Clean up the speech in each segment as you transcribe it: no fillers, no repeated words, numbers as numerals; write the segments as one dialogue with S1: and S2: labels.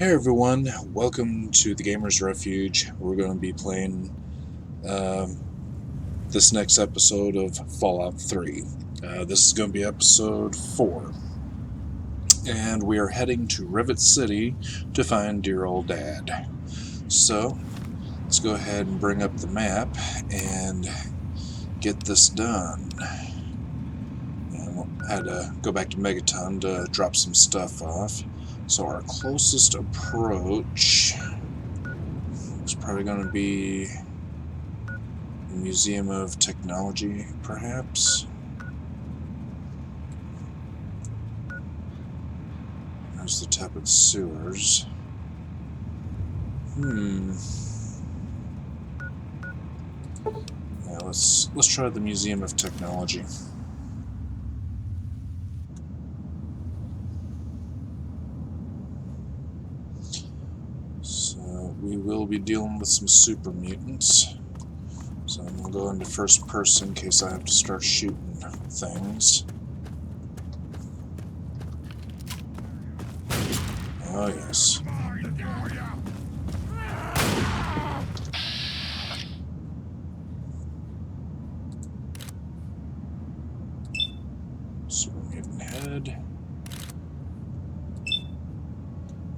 S1: Hey everyone, welcome to the Gamer's Refuge. We're going to be playing this next episode of Fallout 3. This is going to be episode 4. And we are heading to Rivet City to find dear old Dad. So, let's go ahead and bring up the map and get this done. And I had to go back to Megaton to drop some stuff off. So our closest approach is probably going to be the Museum of Technology, perhaps. There's the tepid sewers. Yeah, let's try the Museum of Technology. So we will be dealing with some super mutants. So I'm going to go into first person in case I have to start shooting things. Oh yes. Super mutant head.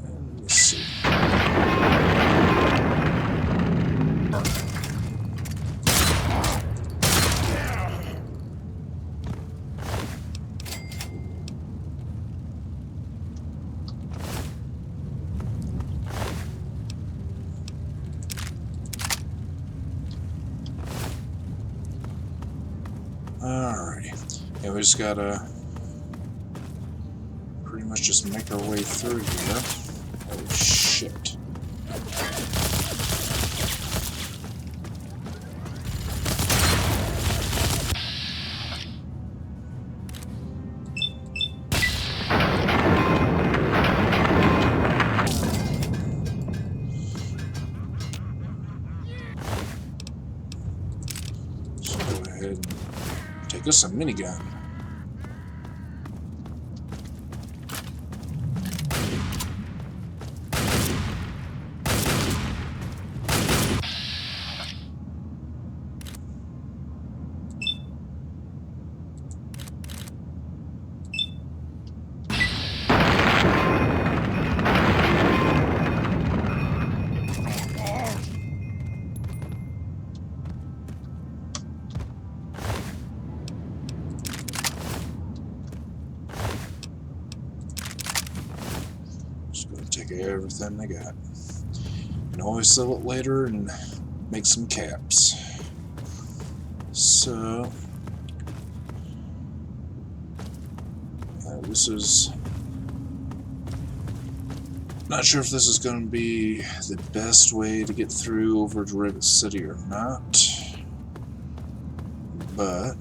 S1: And let's see. Alrighty. Yeah, we just gotta pretty much just make our way through here. Oh shit. So go ahead and take us a minigun. Take everything they got. You can always sell it later and make some caps. So, this is... Not sure if this is going to be the best way to get through over to Rivet City or not, but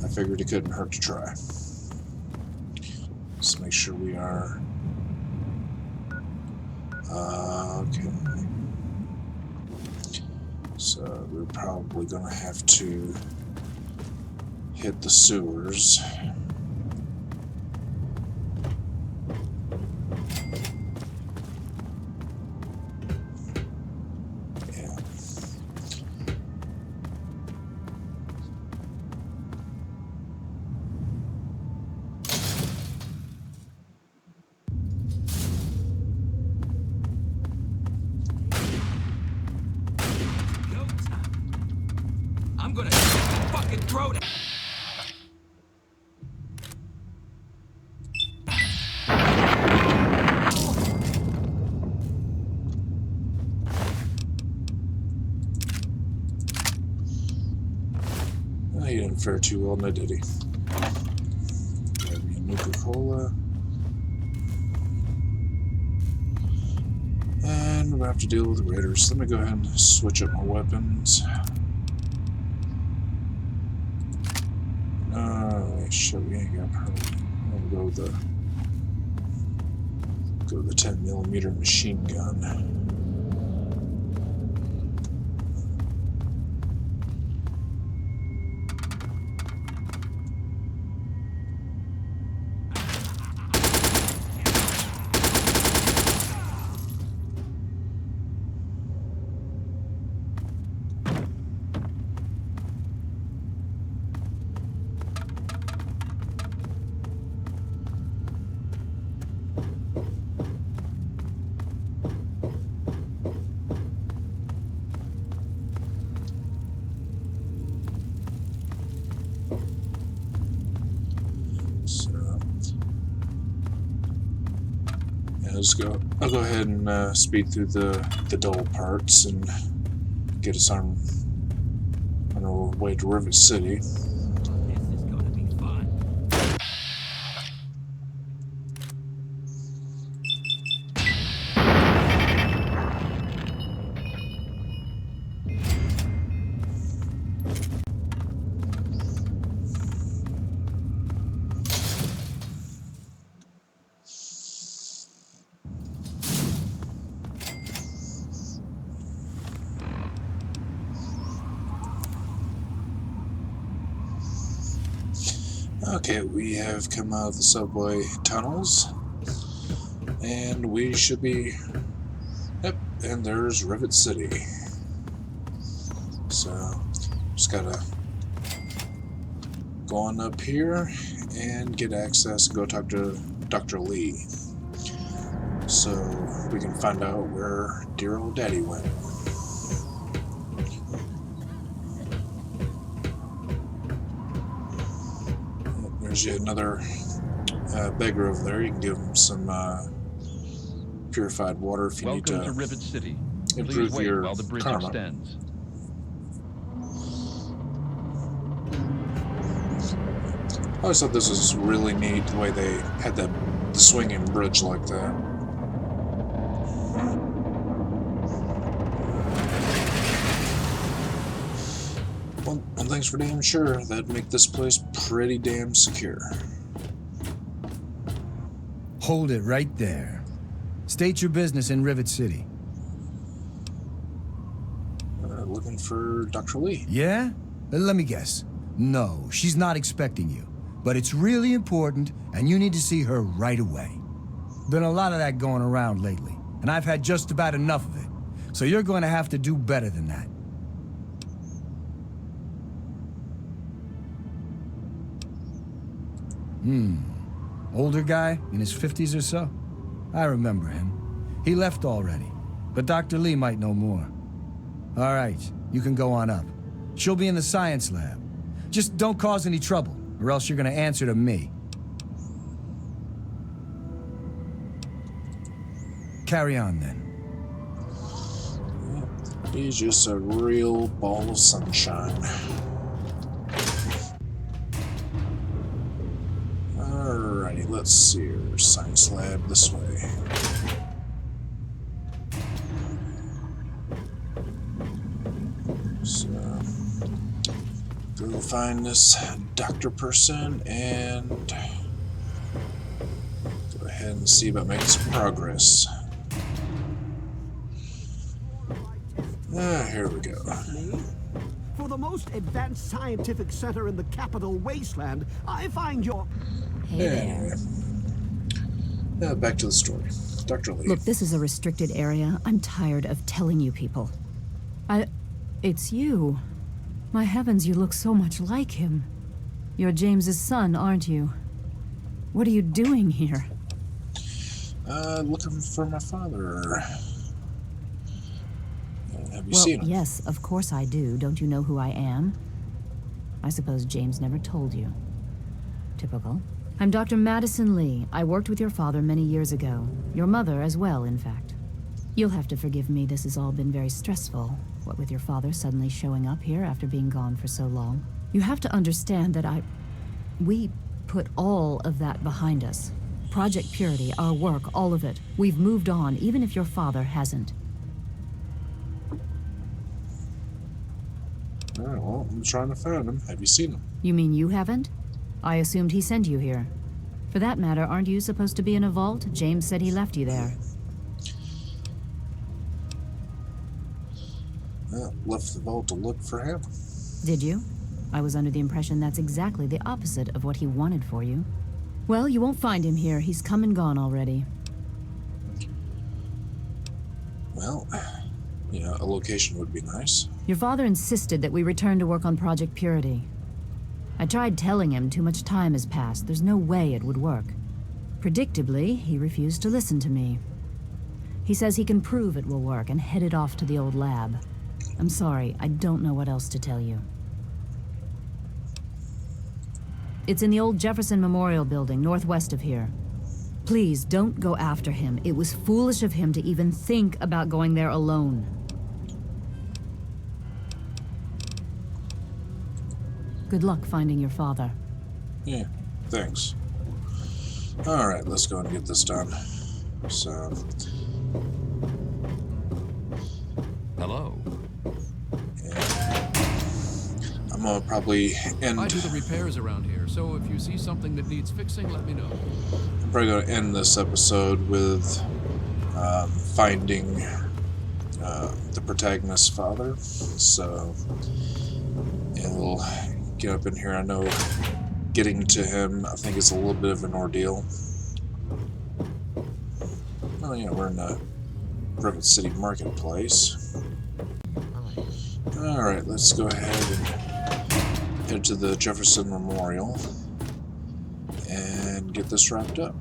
S1: I figured it couldn't hurt to try. Let's make sure we are... okay. So we're probably gonna have to hit the sewers. Yeah.
S2: I'm gonna fucking throw it.
S1: Well, he didn't fare too well, now did he? Grab me a Nuka-Cola. And we're gonna have to deal with the raiders. Let me go ahead and switch up my weapons. Shit, we ain't got her. I'm gonna go with the 10mm machine gun. I'll go ahead and speed through the dull parts and get us on our way to Rivet City.
S2: This is gonna be fun.
S1: Okay, we have come out of the subway tunnels, and we should be... Yep, and there's Rivet City. So, just gotta go on up here and get access and go talk to Dr. Lee, so we can find out where dear old daddy went. There's yet another beggar over there. You can give him some purified water if you need to.
S3: Welcome to Rivet City.
S1: Improve
S3: Please wait
S1: your
S3: while the bridge
S1: karma.
S3: extends.
S1: I always thought this was really neat the way they had the swinging bridge like that. One thing's for damn sure, that'd make this place pretty damn secure.
S4: Hold it right there. State your business in Rivet City.
S1: Looking for Dr. Lee.
S4: Yeah? Let me guess. No, she's not expecting you. But it's really important, and you need to see her right away. Been a lot of that going around lately, and I've had just about enough of it. So you're going to have to do better than that. Older guy, in his 50s or so? I remember him. He left already, but Dr. Lee might know more. All right, you can go on up. She'll be in the science lab. Just don't cause any trouble, or else you're gonna answer to me. Carry on, then.
S1: He's just a real ball of sunshine. Alrighty, let's see her. Science lab this way. So, go find this doctor person and go ahead and see about making some progress. Here we go.
S5: For the most advanced scientific center in the capital wasteland, I find your...
S1: Anyway. Back to the story. Dr. Lee.
S6: Look, this is a restricted area. I'm tired of telling you people. It's you. My heavens, you look so much like him. You're James's son, aren't you? What are you doing here?
S1: Looking for my father. Have you seen him?
S6: Yes, of course I do. Don't you know who I am? I suppose James never told you. Typical. I'm Dr. Madison Lee. I worked with your father many years ago. Your mother as well, in fact. You'll have to forgive me. This has all been very stressful. What with your father suddenly showing up here after being gone for so long. You have to understand that we put all of that behind us. Project Purity, our work, all of it. We've moved on, even if your father hasn't.
S1: Alright, well, I'm trying to find him. Have you seen him?
S6: You mean you haven't? I assumed he sent you here. For that matter, aren't you supposed to be in a vault? James said he left you there.
S1: Left the vault to look for him.
S6: Did you? I was under the impression that's exactly the opposite of what he wanted for you. Well, you won't find him here. He's come and gone already.
S1: Well, a location would be nice.
S6: Your father insisted that we return to work on Project Purity. I tried telling him too much time has passed. There's no way it would work. Predictably, he refused to listen to me. He says he can prove it will work and headed off to the old lab. I'm sorry, I don't know what else to tell you. It's in the old Jefferson Memorial Building, northwest of here. Please, don't go after him. It was foolish of him to even think about going there alone. Good luck finding your father.
S1: Yeah, thanks. Alright, let's go and get this done. So...
S2: Hello.
S1: yeah. I'm gonna probably end...
S2: I do the repairs around here, so if you see something that needs fixing, let me know.
S1: I'm probably gonna end this episode with finding the protagonist's father. So... yeah, we'll get up in here. I know getting to him, I think it's a little bit of an ordeal. Oh yeah, we're in the Rivet City Marketplace. Alright, let's go ahead and head to the Jefferson Memorial and get this wrapped up.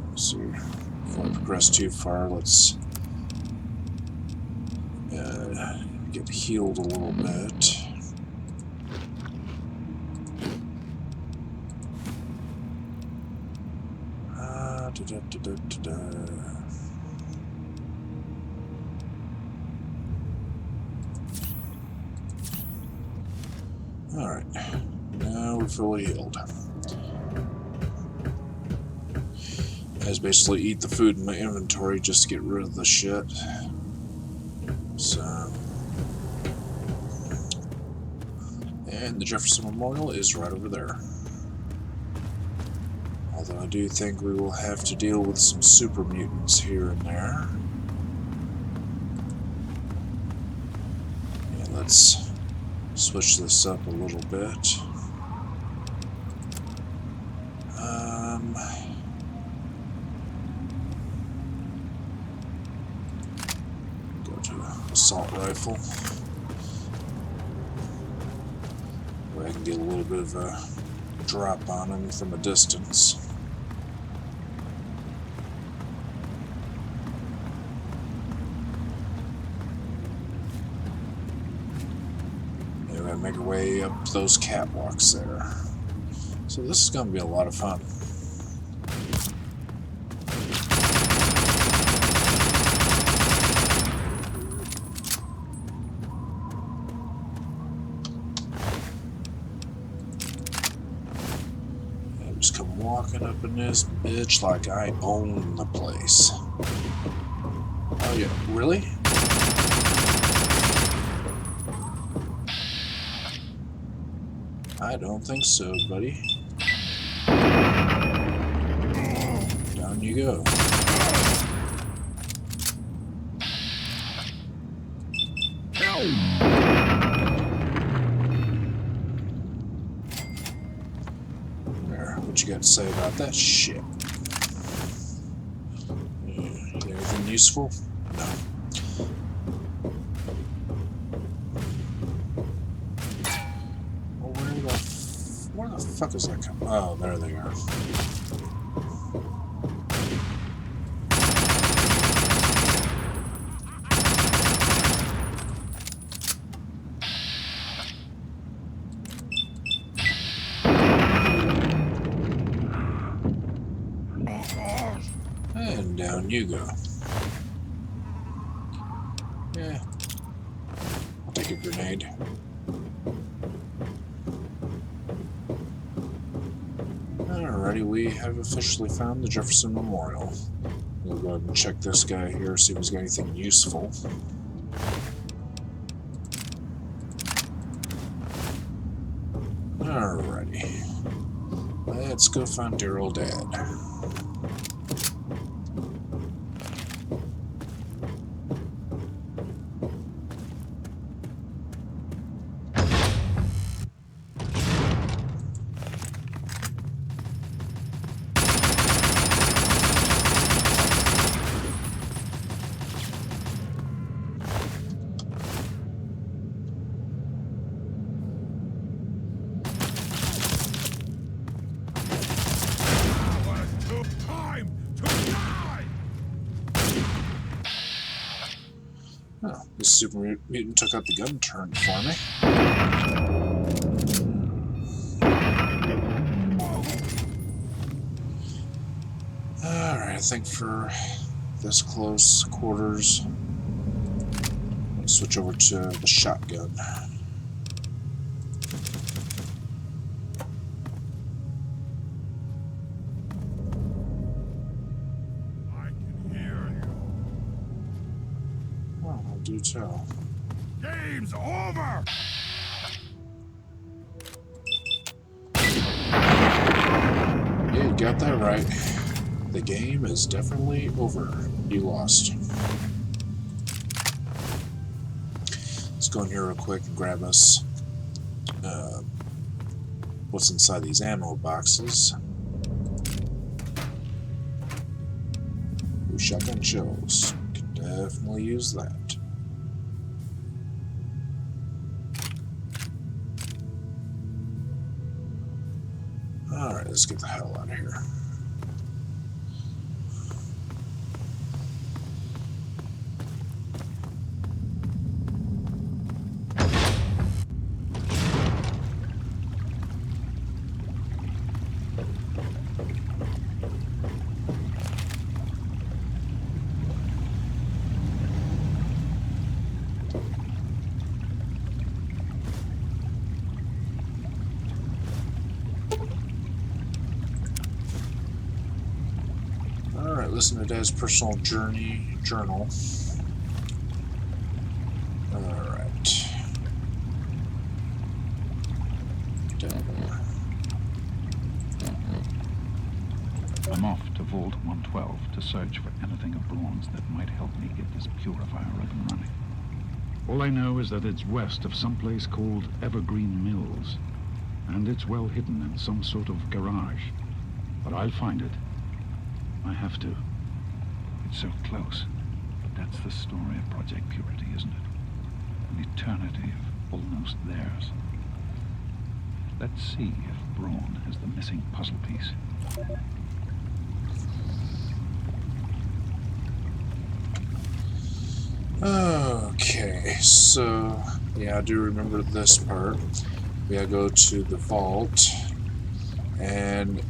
S1: Let's see, before I progress too far, let's get healed a little bit. Alright, now we're fully healed. I just basically eat the food in my inventory just to get rid of the shit. So... and the Jefferson Memorial is right over there. Although I do think we will have to deal with some super mutants here and there. And let's switch this up a little bit. Go to assault rifle. Where I can get a little bit of a drop on him from a distance. Make our way up those catwalks there. So this is going to be a lot of fun. And just come walking up in this bitch like I own the place. Oh yeah, really? I don't think so, buddy. Down you go. There, what you got to say about that shit? Anything useful? No. Where the fuck is that coming? Oh, there they are. And down you go. Yeah. I'll take a grenade. Alrighty, we have officially found the Jefferson Memorial. We'll go ahead and check this guy here, see if he's got anything useful. Alrighty. Let's go find dear old Dad. The super mutant took out the gun turret for me. Alright, I think for this close quarters, let's switch over to the shotgun. Do tell.
S3: Game's over!
S1: Yeah, you got that right. The game is definitely over. You lost. Let's go in here real quick and grab us what's inside these ammo boxes. Ooh, shotgun shells. Can definitely use that. Alright, let's get the hell out of here. Alright, listen to Dad's personal journal. Alright.
S3: I'm off to Vault 112 to search for anything of Braun's that might help me get this purifier up and running. All I know is that it's west of some place called Evergreen Mills, and it's well hidden in some sort of garage. But I'll find it. I have to. It's so close. But that's the story of Project Purity, isn't it? An eternity of almost theirs. Let's see if Braun has the missing puzzle piece.
S1: Okay, so yeah, I do remember this part. We gotta go to the vault, and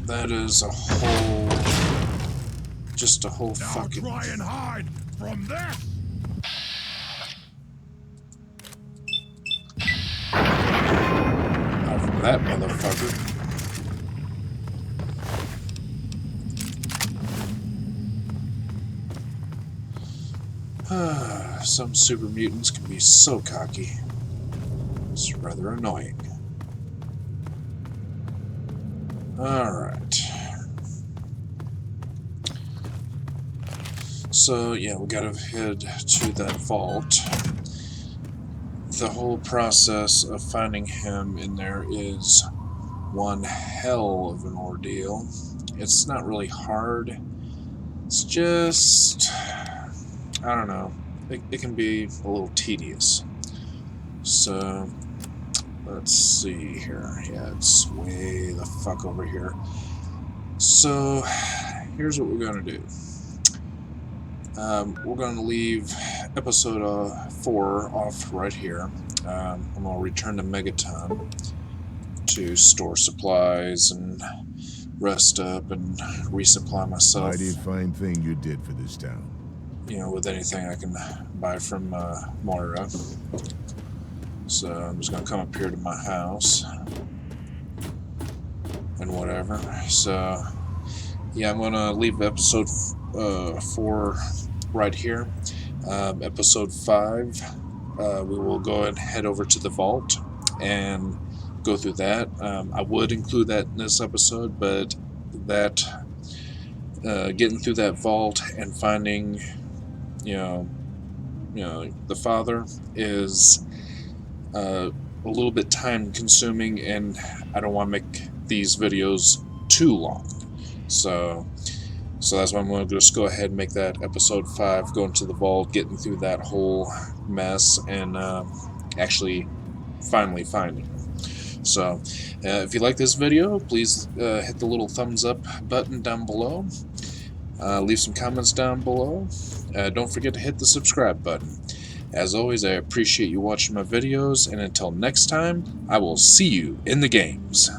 S1: that is a whole, just a whole
S3: Now
S1: fucking.
S3: try and hide from this!
S1: Out from that motherfucker. Some super mutants can be so cocky. It's rather annoying. Alright. So, yeah, we gotta head to that vault. The whole process of finding him in there is one hell of an ordeal. It's not really hard. It's just, I don't know. It can be a little tedious. So, let's see here. Yeah, it's way the fuck over here. So, here's what we're going to do. We're going to leave episode 4 off right here. I'm going to return to Megaton to store supplies and rest up and resupply myself.
S7: Mighty fine thing you did for this town.
S1: You know, with anything I can buy from Moira. So I'm just going to come up here to my house and whatever. So, yeah, I'm going to leave episode 4 right here. Episode 5, we will go and head over to the vault and go through that. I would include that in this episode, but that getting through that vault and finding, you know, the father is a little bit time consuming, and I don't want to make these videos too long. So that's why I'm going to just go ahead and make that episode 5, going to the vault, getting through that whole mess, and actually finally finding him. So if you like this video, please hit the little thumbs up button down below. Leave some comments down below. Don't forget to hit the subscribe button. As always, I appreciate you watching my videos, and until next time, I will see you in the games.